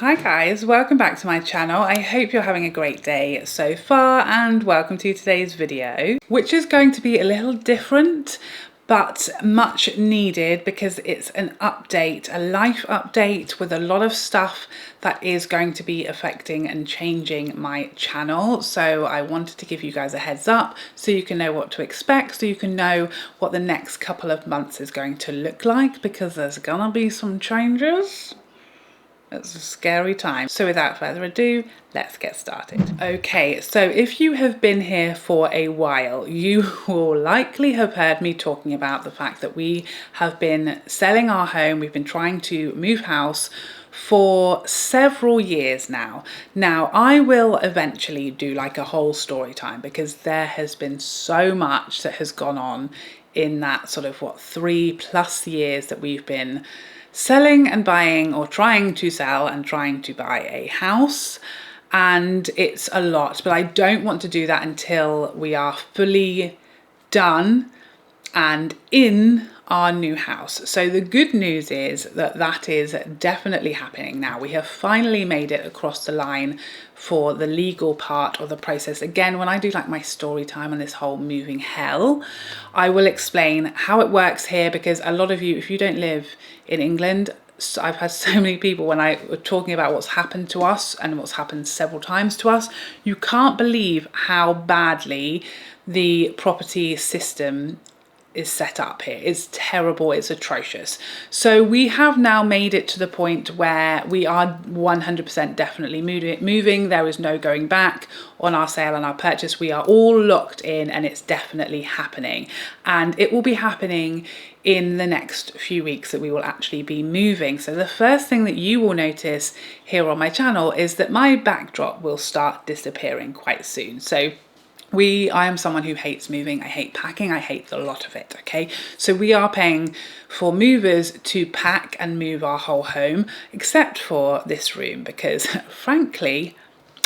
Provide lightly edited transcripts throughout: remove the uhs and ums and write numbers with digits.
Hi guys, welcome back to my channel. I hope you're having a great day so far and welcome to today's video, which is going to be a little different but much needed because it's an update, a life update with a lot of stuff that is going to be affecting and changing my channel. So I wanted to give you guys a heads up so you can know what to expect, so you can know what the next couple of months is going to look like, because there's gonna be some changes. It's a scary time. So without further ado, let's get started. Okay, so if you have been here for a while, you will likely have heard me talking about the fact that we have been selling our home. We've been trying to move house for several years now. Now, I will eventually do like a whole story time because there has been so much that has gone on in that sort of 3+ years that we've been selling and buying, or trying to sell and trying to buy a house. And it's a lot, but I don't want to do that until we are fully done and in our new house. So the good news is that that is definitely happening now. We have finally made it across the line for the legal part of the process. Again, when I do like my story time on this whole moving hell, I will explain how it works here, because a lot of you, if you don't live in England, I've had so many people when I were talking about what's happened to us and what's happened several times to us, you can't believe how badly the property system is set up here. It's terrible, it's atrocious. So we have now made it to the point where we are 100% definitely moving. There is no going back on our sale and our purchase. We are all locked in and it's definitely happening. And it will be happening in the next few weeks that we will actually be moving. So the first thing that you will notice here on my channel is that my backdrop will start disappearing quite soon. So I am someone who hates moving. I hate packing. I hate the lot of it. Okay, so we are paying for movers to pack and move our whole home, except for this room, because frankly,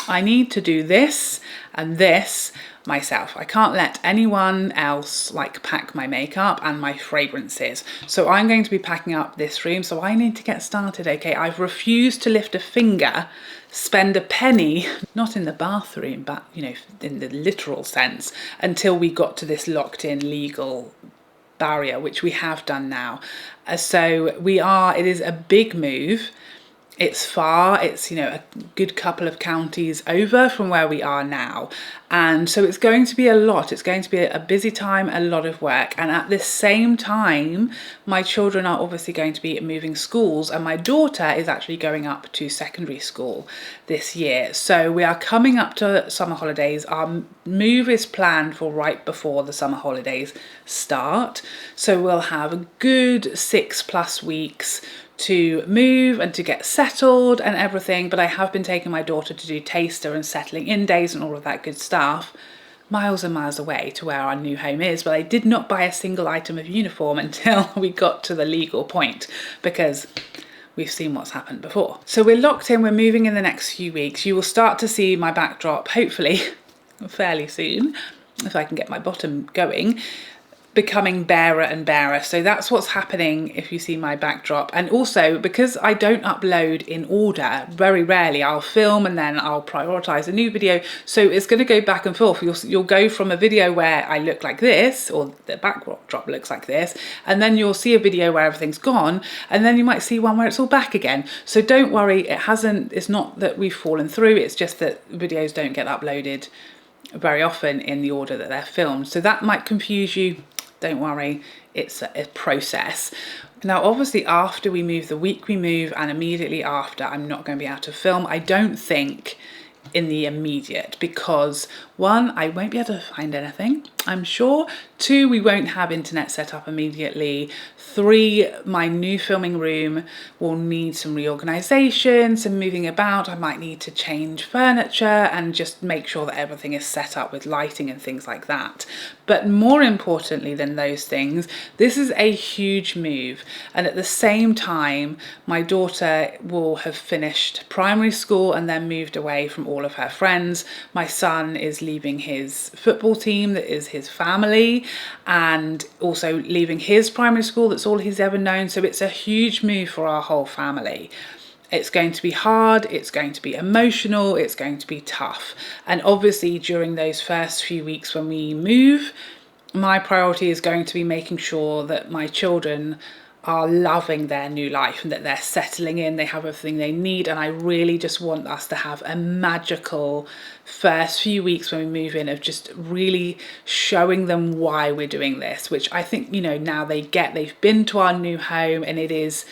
I need to do this and this myself. I can't let anyone else like pack my makeup and my fragrances. So I'm going to be packing up this room. So I need to get started. Okay, I've refused to lift a finger, spend a penny, not in the bathroom, but you know, in the literal sense, until we got to this locked in legal barrier, which we have done now. So it is a big move. It's far, it's, you know, a good couple of counties over from where we are now. And so it's going to be a lot. It's going to be a busy time, a lot of work. And at the same time, my children are obviously going to be moving schools, and my daughter is actually going up to secondary school this year. So we are coming up to summer holidays. Our move is planned for right before the summer holidays start. So we'll have a good 6+ weeks to move and to get settled and everything. But I have been taking my daughter to do taster and settling in days and all of that good stuff, miles and miles away to where our new home is. But I did not buy a single item of uniform until we got to the legal point, because we've seen what's happened before. So we're locked in, we're moving in the next few weeks. You will start to see my backdrop, hopefully fairly soon, if I can get my bottom going, becoming barer and barer. So that's what's happening if you see my backdrop. And also, because I don't upload in order, very rarely I'll film and then I'll prioritize a new video. So it's going to go back and forth. You'll go from a video where I look like this, or the backdrop looks like this, and then you'll see a video where everything's gone, and then you might see one where it's all back again. So don't worry, it's not that we've fallen through, it's just that videos don't get uploaded very often in the order that they're filmed. So that might confuse you. Don't worry, it's a process. Now, obviously, after we move, the week we move and immediately after, I'm not going to be able to film, I don't think, in the immediate, because 1, I won't be able to find anything, I'm sure. 2, we won't have internet set up immediately. 3, my new filming room will need some reorganization, some moving about. I might need to change furniture and just make sure that everything is set up with lighting and things like that. But more importantly than those things, this is a huge move. And at the same time, my daughter will have finished primary school and then moved away from all of her friends. My son is leaving his football team, that is his family, and also leaving his primary school, that's all he's ever known. So it's a huge move for our whole family. It's going to be hard, it's going to be emotional, it's going to be tough. And obviously during those first few weeks when we move, my priority is going to be making sure that my children are loving their new life and that they're settling in, they have everything they need. And I really just want us to have a magical first few weeks when we move in, of just really showing them why we're doing this, which I think, you know, now they get, they've been to our new home and it is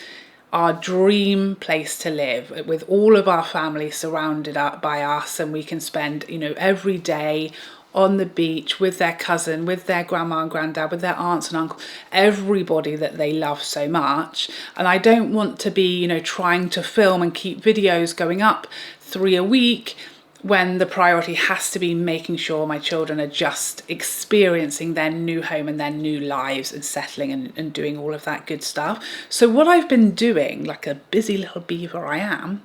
our dream place to live, with all of our family surrounded up by us, and we can spend, you know, every day on the beach with their cousin, with their grandma and granddad, with their aunts and uncles, everybody that they love so much. And I don't want to be, you know, trying to film and keep videos going up 3 a week when the priority has to be making sure my children are just experiencing their new home and their new lives and settling and doing all of that good stuff. So what I've been doing, like a busy little beaver I am,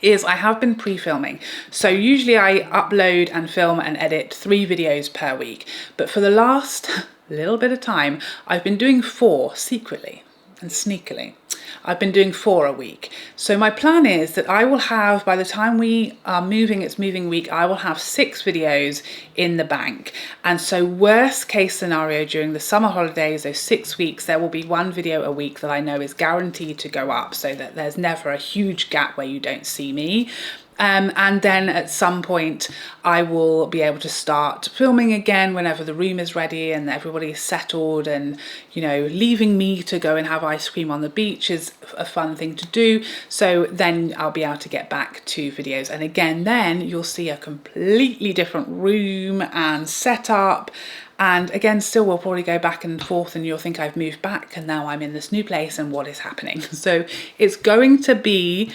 is I have been pre-filming. So usually I upload and film and edit 3 videos per week, but for the last little bit of time, I've been doing 4 secretly and sneakily. I've been doing 4 a week. So my plan is that I will have, by the time we are moving, it's moving week, I will have 6 videos in the bank. And so worst case scenario, during the summer holidays, those 6 weeks, there will be 1 video a week that I know is guaranteed to go up, so that there's never a huge gap where you don't see me. And then at some point I will be able to start filming again whenever the room is ready and everybody's settled, and, you know, leaving me to go and have ice cream on the beach is a fun thing to do. So then I'll be able to get back to videos, and again then you'll see a completely different room and setup. And again, still we'll probably go back and forth and you'll think I've moved back and now I'm in this new place and what is happening. So it's going to be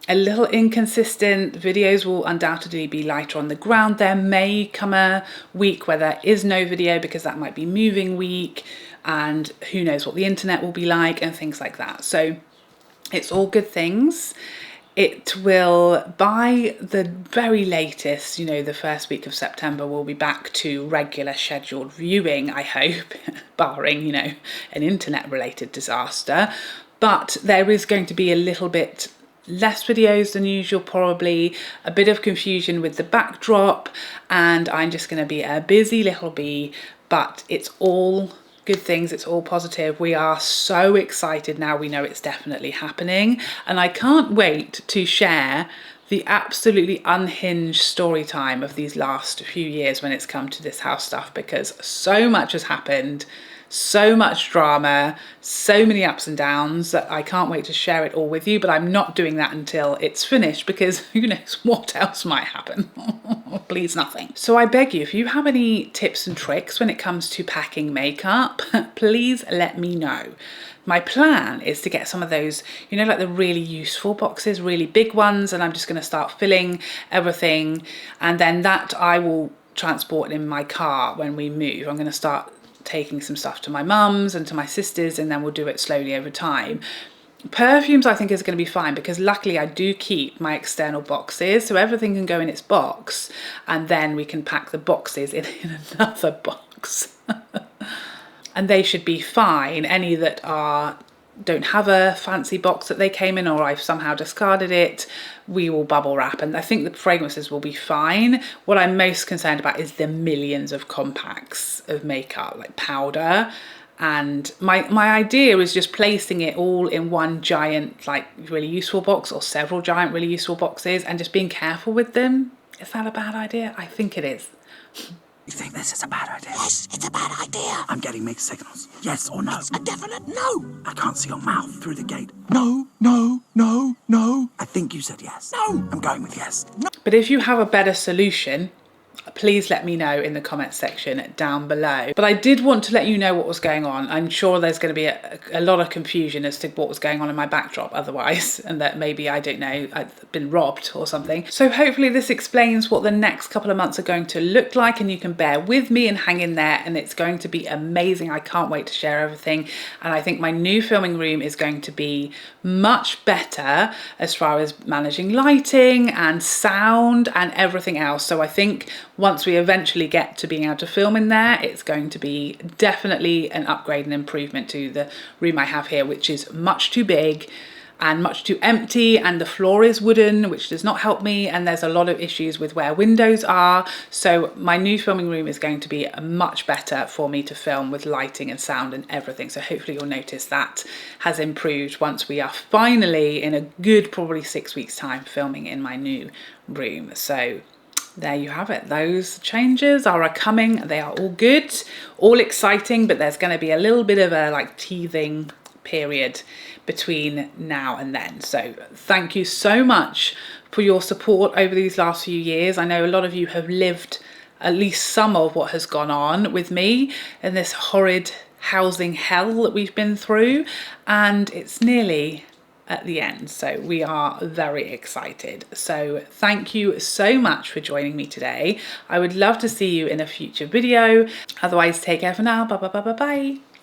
a little inconsistent. Videos will undoubtedly be lighter on the ground. There may come a week where there is no video because that might be moving week, and who knows what the internet will be like and things like that. So it's all good things. It will, by the very latest, you know, the first week of September, we'll be back to regular scheduled viewing, I hope, barring, you know, an internet related disaster. But there is going to be a little bit less videos than usual, probably a bit of confusion with the backdrop, and I'm just going to be a busy little bee, but it's all good things, it's all positive. We are so excited now, we know it's definitely happening, and I can't wait to share the absolutely unhinged story time of these last few years when it's come to this house stuff, because so much has happened, so much drama, so many ups and downs, that I can't wait to share it all with you. But I'm not doing that until it's finished, because who knows what else might happen. Please nothing. So I beg you, if you have any tips and tricks when it comes to packing makeup, please let me know. My plan is to get some of those, you know, like the really useful boxes, really big ones, and I'm just going to start filling everything, and then that I will transport in my car when we move. I'm going to start taking some stuff to my mum's and to my sister's, and then we'll do it slowly over time. Perfumes I think is going to be fine, because luckily I do keep my external boxes, so everything can go in its box, and then we can pack the boxes in another box. And they should be fine. Any that don't have a fancy box that they came in, or I've somehow discarded it, we will bubble wrap, and I think the fragrances will be fine. What I'm most concerned about is the millions of compacts of makeup, like powder, and my idea is just placing it all in one giant, like, really useful box, or several giant really useful boxes, and just being careful with them. Is that a bad idea? I think it is. You think this is a bad idea? Yes, it's a bad idea. I'm getting mixed signals. Yes or no? It's a definite no. I can't see your mouth through the gate. No, no, no, no. I think you said yes. No. I'm going with yes. No. But if you have a better solution, please let me know in the comment section down below. But I did want to let you know what was going on. I'm sure there's going to be a lot of confusion as to what was going on in my backdrop otherwise, and that maybe, I don't know, I've been robbed or something. So hopefully this explains what the next couple of months are going to look like, and you can bear with me and hang in there, and it's going to be amazing. I can't wait to share everything, and I think my new filming room is going to be much better as far as managing lighting and sound and everything else. So I think once we eventually get to being able to film in there, it's going to be definitely an upgrade and improvement to the room I have here, which is much too big. and much too empty, and the floor is wooden, which does not help me, and there's a lot of issues with where windows are. So my new filming room is going to be much better for me to film with lighting and sound and everything. So hopefully you'll notice that has improved once we are finally, in a good probably 6 weeks time, filming in my new room. So there you have it. Those changes are coming. They are all good, all exciting, but there's going to be a little bit of a like teething period between now and then. So thank you so much for your support over these last few years. I know a lot of you have lived at least some of what has gone on with me in this horrid housing hell that we've been through, and it's nearly at the end, so we are very excited. So thank you so much for joining me today. I would love to see you in a future video. Otherwise, take care for now. Bye bye bye bye bye.